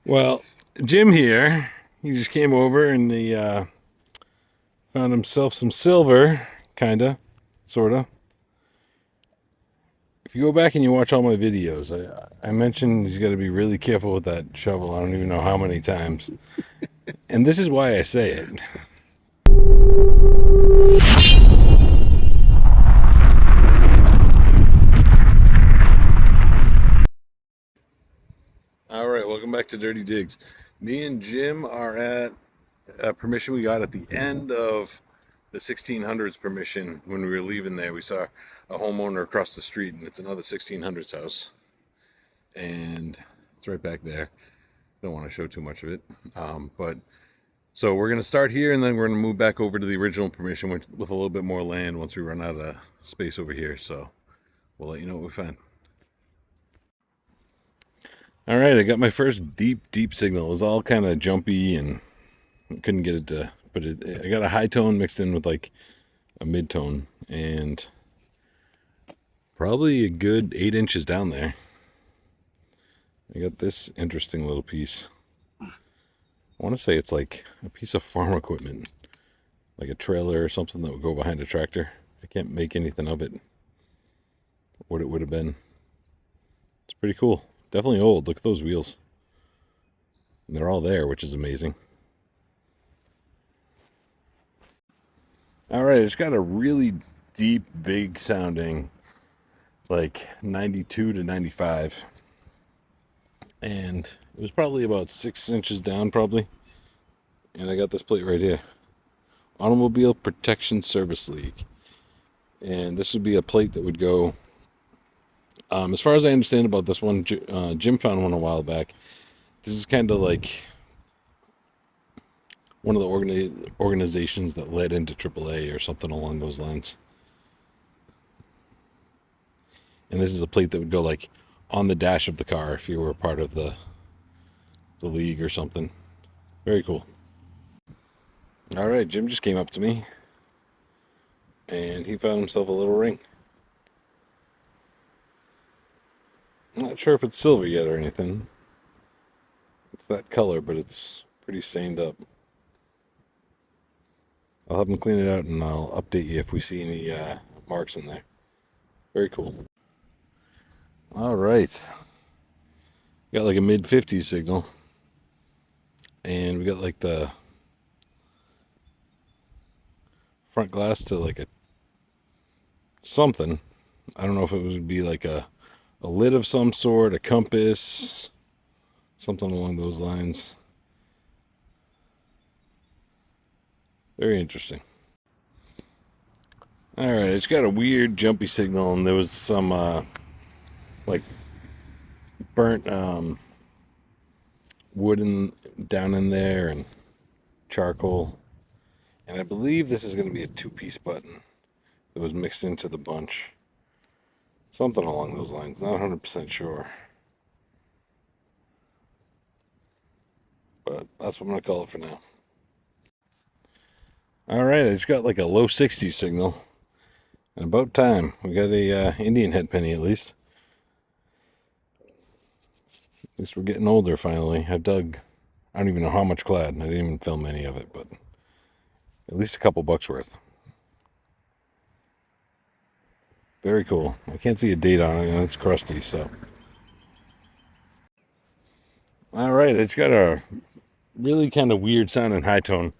Well, Jim here, he just came over and he found himself some silver, kinda, sorta. If you go back and you watch all my videos, I mentioned he's got to be really careful with that shovel. I don't even know how many times. And this is why I say it. All right, welcome back to Dirty Digs. Me and Jim are at a permission we got at the end of the 1600's permission. When we were leaving there, we saw a homeowner across the street, and it's another 1600's house. And it's right back there. Don't want to show too much of it. But so we're going to start here, and then we're going to move back over to the original permission with a little bit more land once we run out of space over here. So we'll let you know what we find. All right, I got my first deep signal. It was all kind of jumpy and couldn't get it to, but I got a high tone mixed in with like a mid tone, and probably a good 8 inches down there. I got this interesting little piece. I want to say it's like a piece of farm equipment, like a trailer or something that would go behind a tractor. I can't make anything of it, what it would have been. It's pretty cool. Definitely old. Look at those wheels. And they're all there, which is amazing. All right, it's got a really deep, big sounding, like 92 to 95. And it was probably about 6 inches down, probably. And I got this plate right here. Automobile Protection Service League. And this would be a plate that would go, as far as I understand about this one, Jim found one a while back. This is kind of like one of the organizations that led into AAA or something along those lines. And this is a plate that would go like on the dash of the car if you were part of the league or something. Very cool. All right, Jim just came up to me and he found himself a little ring. I'm not sure if it's silver yet or anything. It's that color, but it's pretty stained up. I'll have him clean it out and I'll update you if we see any marks in there. Very cool. All right. Got like a mid 50s signal. And we got like the front glass to like a something. I don't know if it would be like a lid of some sort, a compass, something along those lines. Very interesting. All right, it's got a weird jumpy signal, and there was some like burnt wood down in there and charcoal. And I believe this is going to be a two-piece button that was mixed into the bunch. Something along those lines. Not 100% sure. But that's what I'm going to call it for now. All right, I just got like a low 60s signal. And about time. We got a Indian head penny at least. At least we're getting older finally. I don't even know how much clad. I didn't even film any of it, but at least a couple bucks worth. Very cool. I can't see a date on it, and it's crusty, so. All right, it's got a really kind of weird sounding high tone,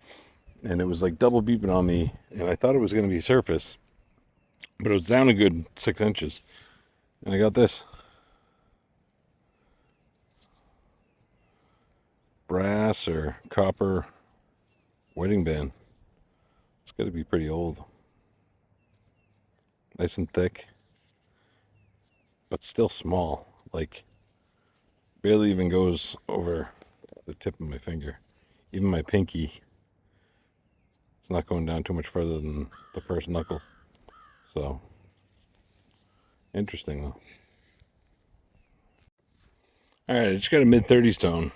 and it was like double beeping on me, and I thought it was going to be surface, but it was down a good 6 inches. And I got this brass or copper wedding band. It's got to be pretty old. Nice and thick, but still small. Like, barely even goes over the tip of my finger. Even my pinky, it's not going down too much further than the first knuckle. So, interesting though. All right, I just got a mid 30s tone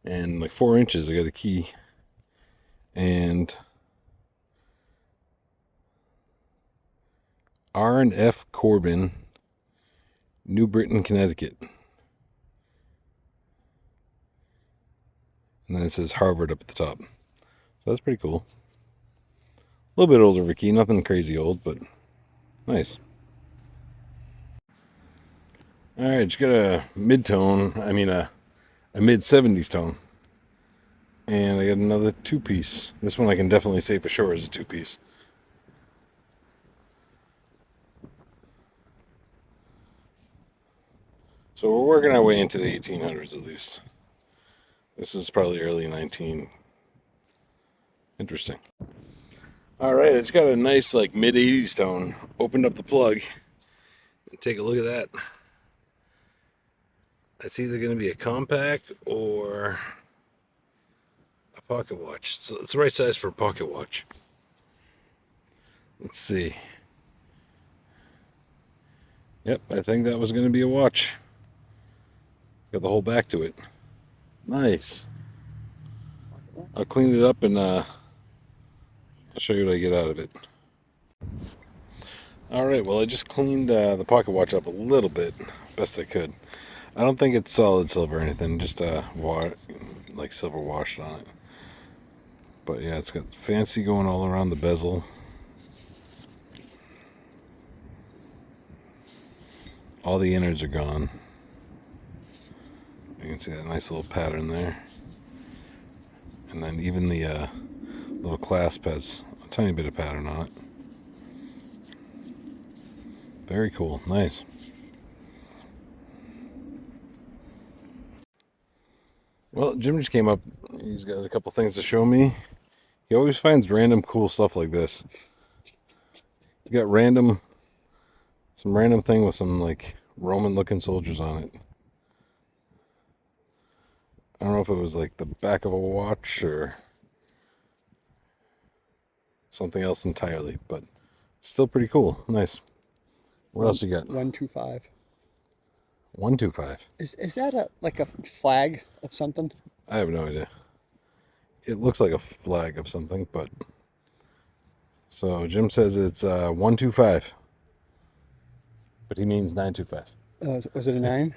and like 4 inches. I got a key and R&F Corbin, New Britain, Connecticut. And then it says Harvard up at the top. So that's pretty cool. A little bit older Vicky, nothing crazy old, but nice. Alright, just got a mid-tone, a mid-70s tone. And I got another 2-piece. This one I can definitely say for sure is a 2-piece. So we're working our way into the 1800s at least. This is probably early 19. Interesting. Alright, it's got a nice like mid-80s tone. Opened up the plug. And take a look at that. That's either going to be a compact or a pocket watch. So it's the right size for a pocket watch. Let's see. Yep, I think that was going to be a watch. Got the whole back to it. Nice. I'll clean it up and I'll show you what I get out of it. Alright, well I just cleaned the pocket watch up a little bit, best I could. I don't think it's solid silver or anything, just like silver washed on it. But yeah, it's got fancy going all around the bezel. All the innards are gone. You can see that nice little pattern there. And then even the little clasp has a tiny bit of pattern on it. Very cool. Nice. Well, Jim just came up. He's got a couple things to show me. He always finds random cool stuff like this. He's got some random thing with some like Roman looking soldiers on it. I don't know if it was like the back of a watch or something else entirely, but still pretty cool. Nice. What else you got? 125. 125. Is that like a flag of something? I have no idea. It looks like a flag of something, but so Jim says it's 125, but he means 925. Was it a 9?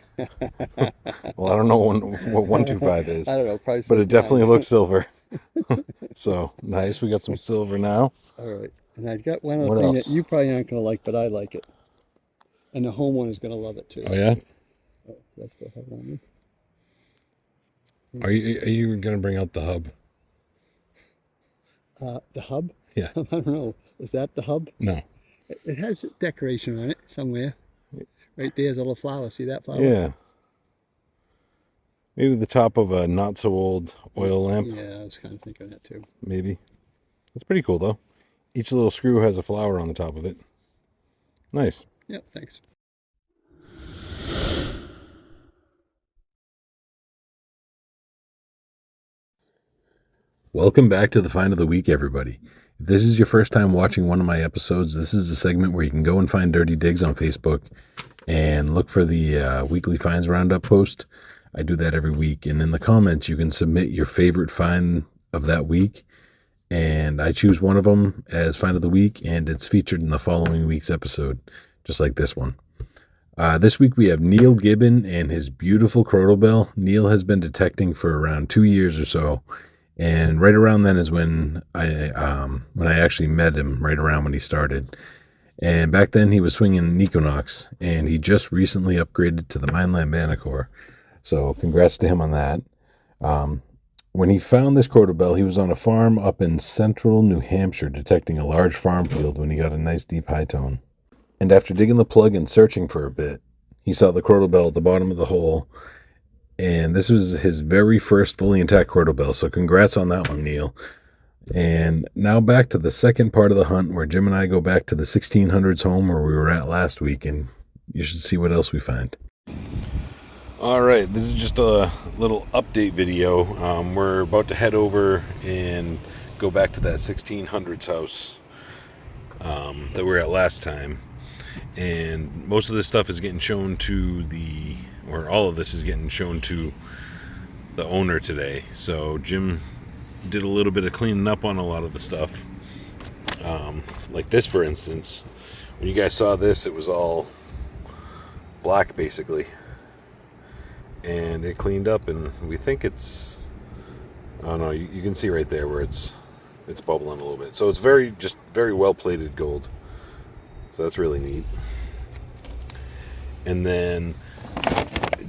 Well, I don't know what 125 is. I don't know. Probably but it definitely looks silver. So nice. We got some silver now. All right. And I got one other thing that you probably aren't going to like, but I like it. And the homeowner's going to love it too. Oh, yeah? Oh, do I still have it on me? Are you going to bring out the hub? The hub? Yeah. I don't know. Is that the hub? No. It has decoration on it somewhere. Right there's a little flower. See that flower? Yeah. Maybe the top of a not so old oil lamp. Yeah, I was kind of thinking that too. Maybe. That's pretty cool though. Each little screw has a flower on the top of it. Nice. Yep, thanks. Welcome back to the Find of the Week, everybody. If this is your first time watching one of my episodes, this is a segment where you can go and find Dirty Digs on Facebook and look for the weekly finds roundup post. I do that every week, and in the comments you can submit your favorite find of that week, and I choose one of them as find of the week, and it's featured in the following week's episode, just like this one. This week we have Neil Gibbon and his beautiful crotal bell. Neil has been detecting for around 2 years or so, and right around then is when I actually met him, right around when he started. And back then he was swinging an Equinox, and he just recently upgraded to the Mineland Manicore. So congrats to him on that. When he found this crotal bell, he was on a farm up in central New Hampshire detecting a large farm field when he got a nice deep high tone. And after digging the plug and searching for a bit, he saw the crotal bell at the bottom of the hole. And this was his very first fully intact crotal bell. So congrats on that one, Neil. And now back to the second part of the hunt where Jim and I go back to the 1600's home where we were at last week. And you should see what else we find. All right, this is just a little update video. We're about to head over and go back to that 1600's house that we were at last time. And most of this stuff is getting shown to all of this is getting shown to the owner today. So Jim did a little bit of cleaning up on a lot of the stuff. Like this, for instance. When you guys saw this, it was all black, basically. And it cleaned up, and we think it's Oh no, you can see right there where it's bubbling a little bit. So it's just very well plated gold. So that's really neat. And then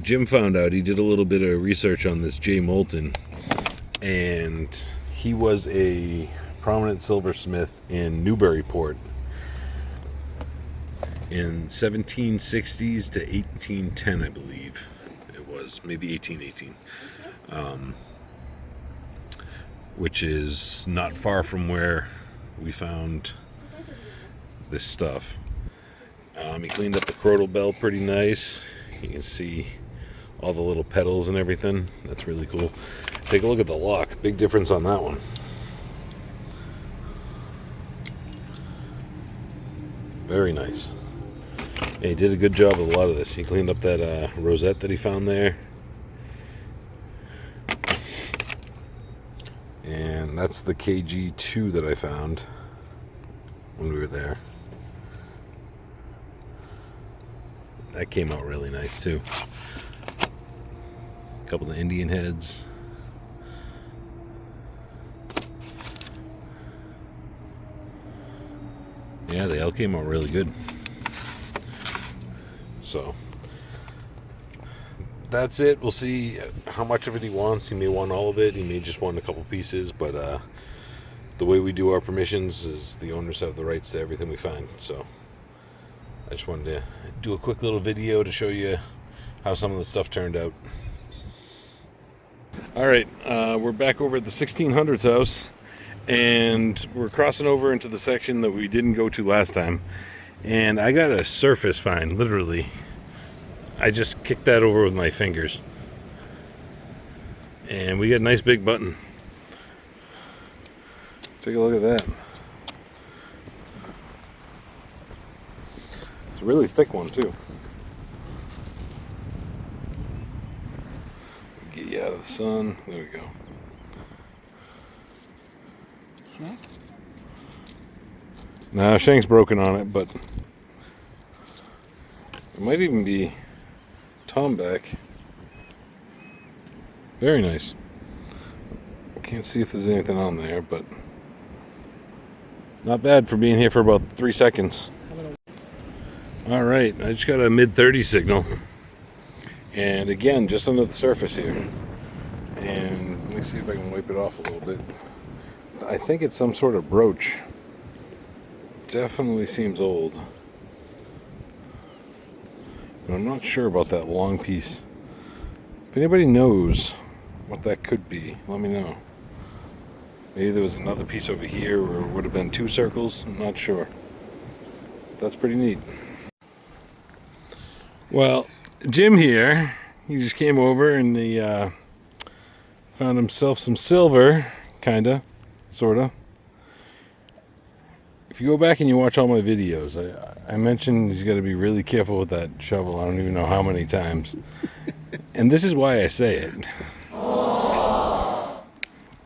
Jim found out, he did a little bit of research on this J. Moulton, and he was a prominent silversmith in Newburyport in 1760s to 1810, I believe it was, maybe 1818, which is not far from where we found this stuff. He cleaned up the crotal bell pretty nice. You can see all the little petals and everything. That's really cool. Take a look at the lock. Big difference on that one. Very nice. And he did a good job with a lot of this. He cleaned up that rosette that he found there. And that's the KG2 that I found when we were there. That came out really nice too. A couple of Indian heads. Yeah, they all came out really good. So that's it. We'll see how much of it he wants. He may want all of it. He may just want a couple pieces. But the way we do our permissions is the owners have the rights to everything we find. So I just wanted to do a quick little video to show you how some of the stuff turned out. All right, we're back over at the 1600's house, and we're crossing over into the section that we didn't go to last time. And I got a surface find, literally. I just kicked that over with my fingers. And we got a nice big button. Take a look at that. It's a really thick one too. Get you out of the sun. There we go. Shank? No, shank's broken on it, but it might even be tomback. Very nice. Can't see if there's anything on there, but not bad for being here for about 3 seconds. All right, I just got a mid-30 signal, and again, just under the surface here. And let me see if I can wipe it off a little bit. I think it's some sort of brooch. Definitely seems old, but I'm not sure about that long piece. If anybody knows what that could be, let me know. Maybe there was another piece over here, or it would have been 2 circles. I'm not sure. That's pretty neat. Well, Jim here, he just came over and he found himself some silver, kinda, sorta. If you go back and you watch all my videos, I mentioned he's got to be really careful with that shovel. I don't even know how many times. And this is why I say it.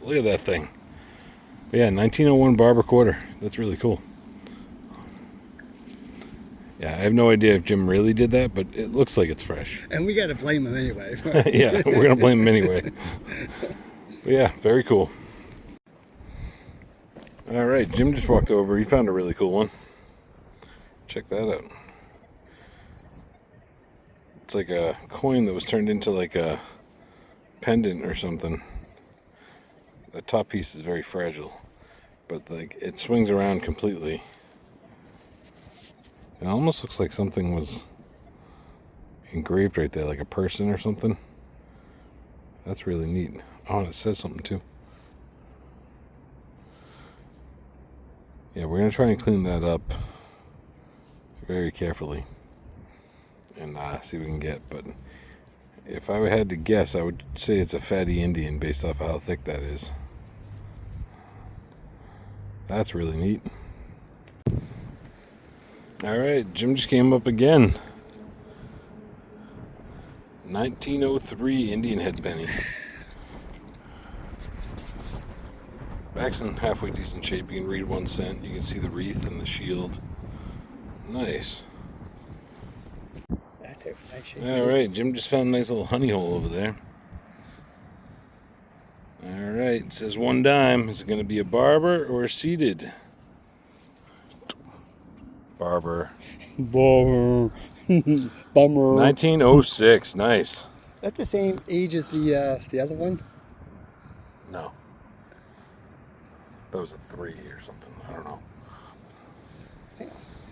Look at that thing. But yeah, 1901 barber quarter. That's really cool. Yeah, I have no idea if Jim really did that, but it looks like it's fresh. And we got to blame him anyway. Yeah, we're going to blame him anyway. But yeah, very cool. All right, Jim just walked over. He found a really cool one. Check that out. It's like a coin that was turned into like a pendant or something. The top piece is very fragile, but like it swings around completely. It almost looks like something was engraved right there, like a person or something. That's really neat. Oh, and it says something too. Yeah, we're going to try and clean that up very carefully and see what we can get. But if I had to guess, I would say it's a fatty Indian based off of how thick that is. That's really neat. All right, Jim just came up again. 1903 Indian head penny. Back's in halfway decent shape. You can read 1 cent. You can see the wreath and the shield. Nice. That's it. All right, Jim just found a nice little honey hole over there. All right, it says 1 dime. Is it going to be a barber or seated? Barber. Bummer. Bummer. 1906. Nice. That's the same age as the other one? No. That was a 3 or something. I don't know.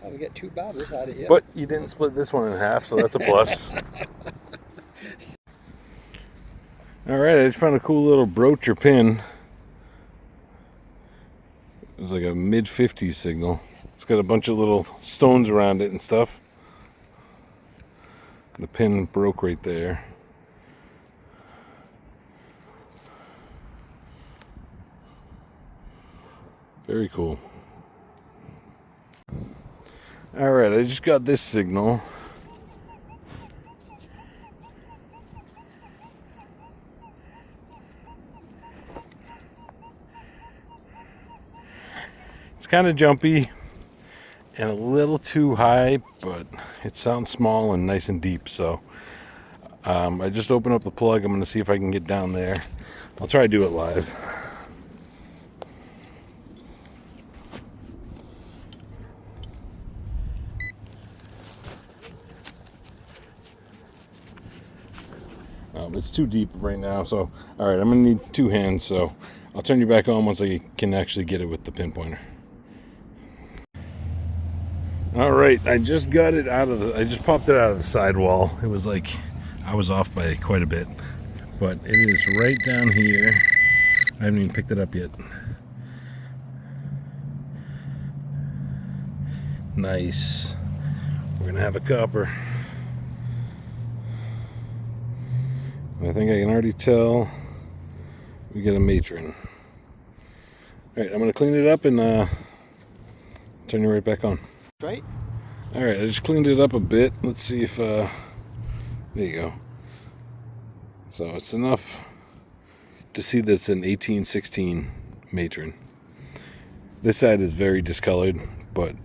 Oh, we got 2 barbers out of here. But you didn't split this one in half, so that's a plus. All right, I just found a cool little brooch or pin. It was like a mid-50s signal. It's got a bunch of little stones around it and stuff. The pin broke right there. Very cool. All right, I just got this signal. It's kind of jumpy and a little too high, but it sounds small and nice and deep. So I just opened up the plug. I'm going to see if I can get down there. I'll try to do it live. It's too deep right now, so all right, I'm gonna need 2 hands, so I'll turn you back on once I can actually get it with the pinpointer. All right, I just got it out of I just popped it out of the sidewall. It was like I was off by quite a bit, but it is right down here. I haven't even picked it up yet. Nice. We're gonna have a copper. I think I can already tell we get a matron. All right, I'm gonna clean it up and turn you right back on. Right? All right, I just cleaned it up a bit. Let's see if, there you go. So it's enough to see that it's an 1816 matron. This side is very discolored, but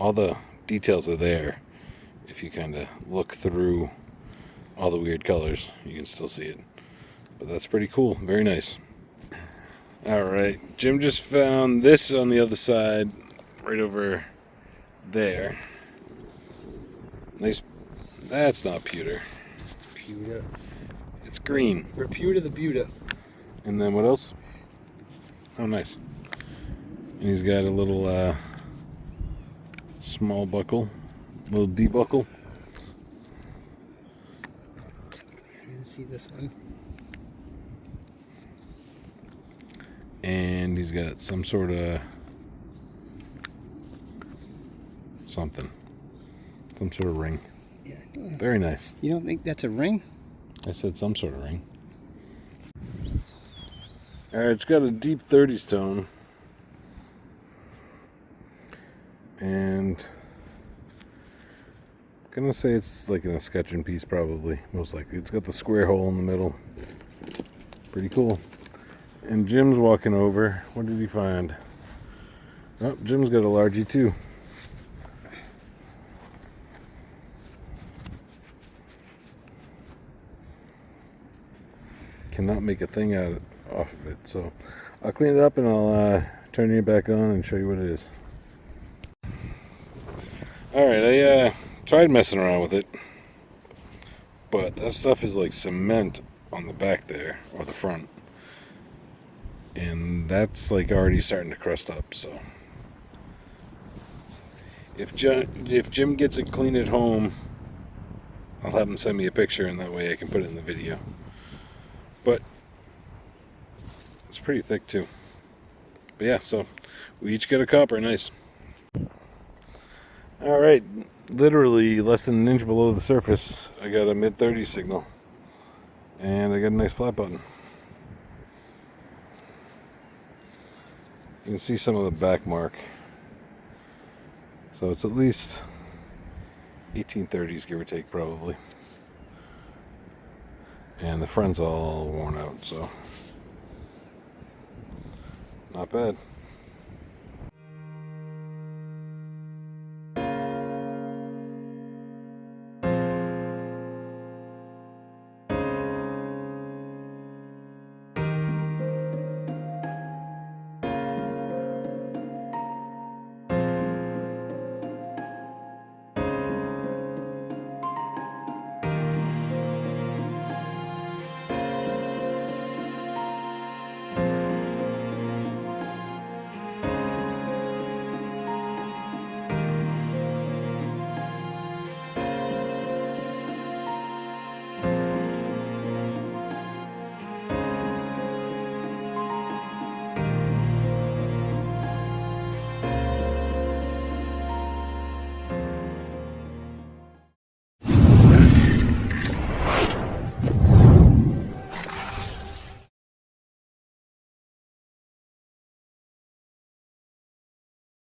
all the details are there. If you kind of look through all the weird colors, you can still see it. But that's pretty cool. Very nice. All right, Jim just found this on the other side, right over there. Nice. That's not pewter. Pewter. It's green. Reputa the Buta. And then what else? Oh, nice. And he's got a little small buckle, little D buckle. See this one, and he's got some sort of some sort of ring. Yeah. Very nice. You don't think that's a ring? I said some sort of ring. All right, it's got a deep 30 stone, and I'm gonna say it's like an escutcheon piece, probably, most likely. It's got the square hole in the middle. Pretty cool. And Jim's walking over. What did he find? Oh, Jim's got a largie too. Cannot make a thing off of it, so I'll clean it up and I'll turn it back on and show you what it is. All right, I tried messing around with it, but that stuff is like cement on the back there, or the front, and that's like already starting to crust up. So if Jim gets it clean at home, I'll have him send me a picture, and that way I can put it in the video. But it's pretty thick too. But yeah, so we each get a copper. Nice. All right, literally less than an inch below the surface, I got a mid-30 signal, and I got a nice flat button. You can see some of the back mark, so it's at least 1830s, give or take, probably. And the front's all worn out, so not bad.